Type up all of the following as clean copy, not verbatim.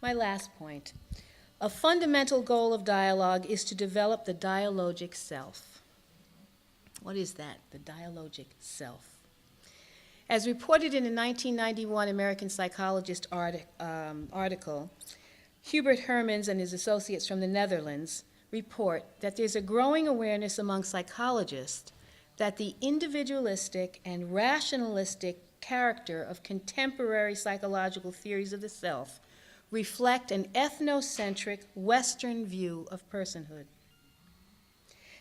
My last point. A fundamental goal of dialogue is to develop the dialogic self. What is that, the dialogic self? As reported in a 1991 American Psychologist article, Hubert Hermans and his associates from the Netherlands report that there's a growing awareness among psychologists that the individualistic and rationalistic character of contemporary psychological theories of the self reflect an ethnocentric Western view of personhood.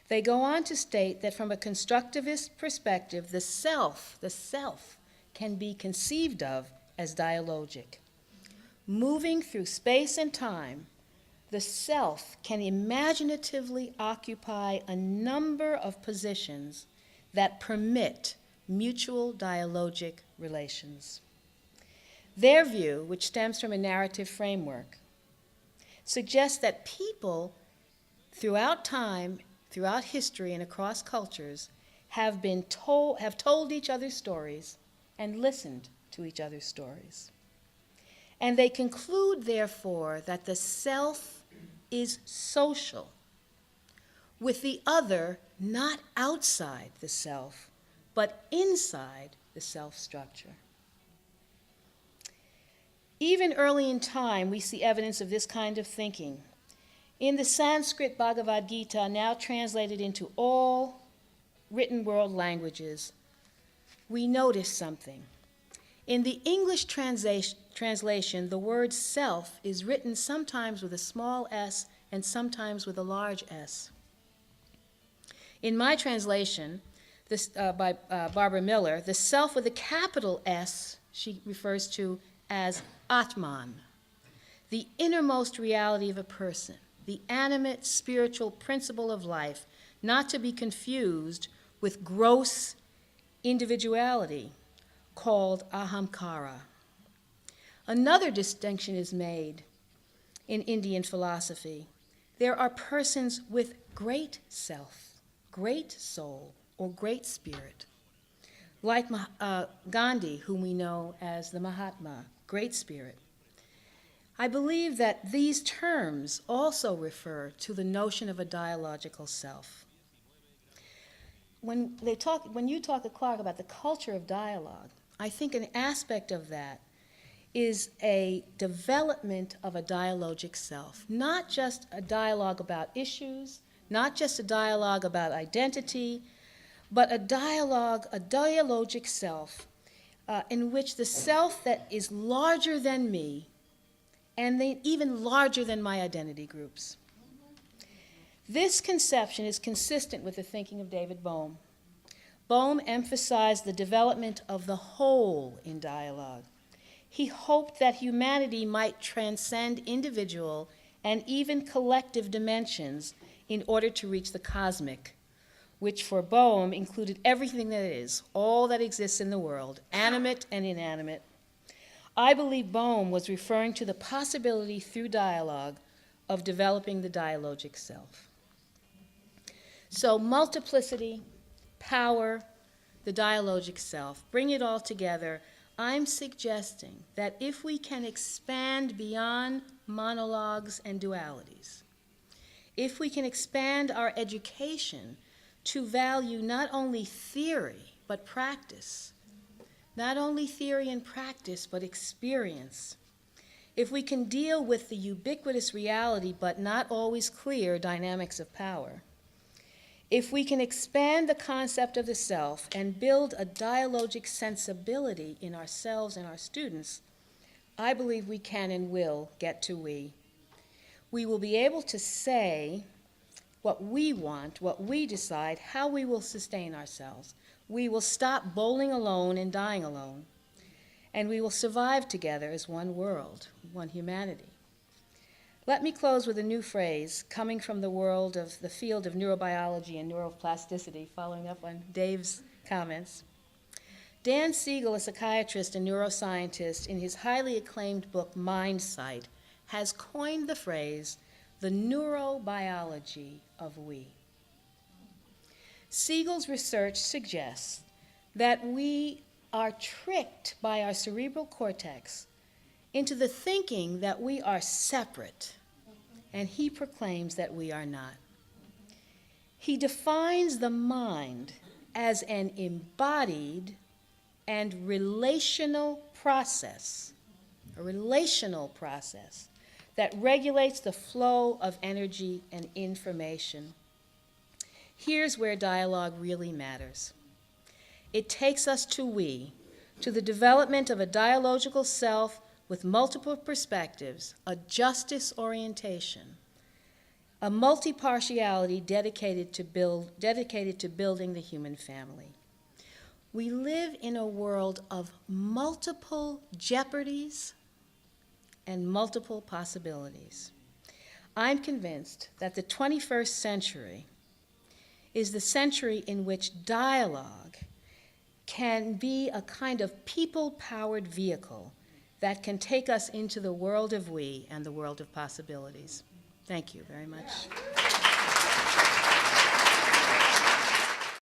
They go on to state that from a constructivist perspective, the self can be conceived of as dialogic. Moving through space and time, the self can imaginatively occupy a number of positions that permit mutual dialogic relations. Their view, which stems from a narrative framework, suggests that people throughout time, throughout history, and across cultures have told each other stories and listened to each other's stories. And they conclude, therefore, that the self is social, with the other not outside the self, but inside the self structure. Even early in time, we see evidence of this kind of thinking. In the Sanskrit Bhagavad Gita, now translated into all written world languages, we notice something. In the English translation, the word self is written sometimes with a small s and sometimes with a large s. In my translation, by Barbara Miller, the self with a capital S she refers to as Atman, the innermost reality of a person, the animate spiritual principle of life, not to be confused with gross individuality called ahamkara. Another distinction is made in Indian philosophy. There are persons with great self, great soul, or great spirit, like Gandhi, whom we know as the Mahatma, great spirit. I believe that these terms also refer to the notion of a dialogical self. When you talk, Clark, about the culture of dialogue, I think an aspect of that is a development of a dialogic self, not just a dialogue about issues, not just a dialogue about identity, but a dialogic self in which the self that is larger than me and even larger than my identity groups. This conception is consistent with the thinking of David Boum. Boum emphasized the development of the whole in dialogue. He hoped that humanity might transcend individual and even collective dimensions in order to reach the cosmic, which for Boum included everything that is, all that exists in the world, animate and inanimate. I believe Boum was referring to the possibility through dialogue of developing the dialogic self. So multiplicity, power, the dialogic self, bring it all together. I'm suggesting that if we can expand beyond monologues and dualities, if we can expand our education to value not only theory, but practice, not only theory and practice, but experience, if we can deal with the ubiquitous reality, but not always clear dynamics of power, if we can expand the concept of the self and build a dialogic sensibility in ourselves and our students, I believe we can and will get to we. We will be able to say what we want, what we decide, how we will sustain ourselves. We will stop bowling alone and dying alone, and we will survive together as one world, one humanity. Let me close with a new phrase coming from the field of neurobiology and neuroplasticity, following up on Dave's comments. Dan Siegel, a psychiatrist and neuroscientist, in his highly acclaimed book, Mind Sight, has coined the phrase, the neurobiology of we. Siegel's research suggests that we are tricked by our cerebral cortex into the thinking that we are separate, and he proclaims that we are not. He defines the mind as an embodied and relational process, a relational process that regulates the flow of energy and information. Here's where dialogue really matters. It takes us to the development of a dialogical self with multiple perspectives, a justice orientation, a multi-partiality dedicated to building the human family. We live in a world of multiple jeopardies and multiple possibilities. I'm convinced that the 21st century is the century in which dialogue can be a kind of people-powered vehicle that can take us into the world of we and the world of possibilities. Thank you very much.